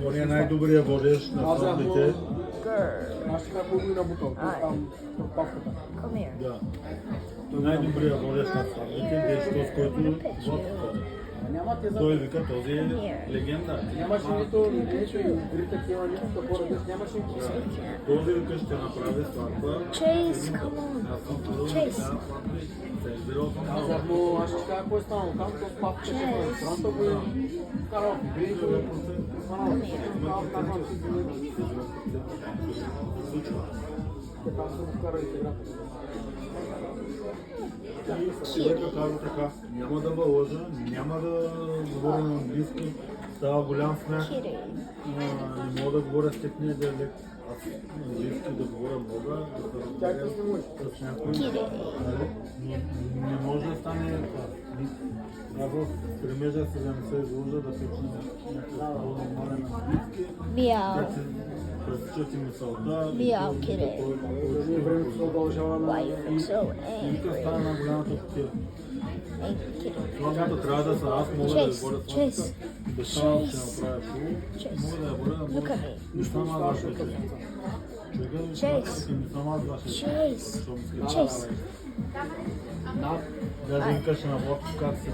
Он е най-добрият водещ на фабрите. Girl. Аз така половина буталка, там папката. Come here. Да. Най-добрият водещ на фабрите беше този, който водка. Няма те за... Той вика, този е легенда. Нямаше нито и дори такива, нито такова, нямаше нито. Този вика ще направи сватба. Chase, come on. Аз съм казал, Chase. така сватба и се избирал съм много. Казах му, аз ще кажа какво е станало там, то папка ще в ресторанта го е вкарал в игрите, останало. Така са му вкарали играта. Човека казва така, няма да ме лъжа, няма да говоря на английски, става голям смях. Kitty. Не мога да говоря с техния диалект. Аз английски да говоря мога, да се Тя разберем къс не може. с някой. Kitty. Нали? Но не може да стане това. Аз в стремежа си да не се излъжа, да почне някакъв по-нормален английски. Meow. Как се пресичат и мисълта. Мияу, Кире. Ние времето се удължава на... Why you look so И вика стана на голямата кутия. Hey, Kitty. Сватбата трябва да са, аз мога да я Chase, водя Chase, сватбата. Да стана, че направя шоу. Chase. Мога да я водя, да Look at мога. me. Не съм аз вашето дете. Човека, Chase. не съм аз вашето дете. Chase. Защото ми Chase. Даже им каже на Владко как си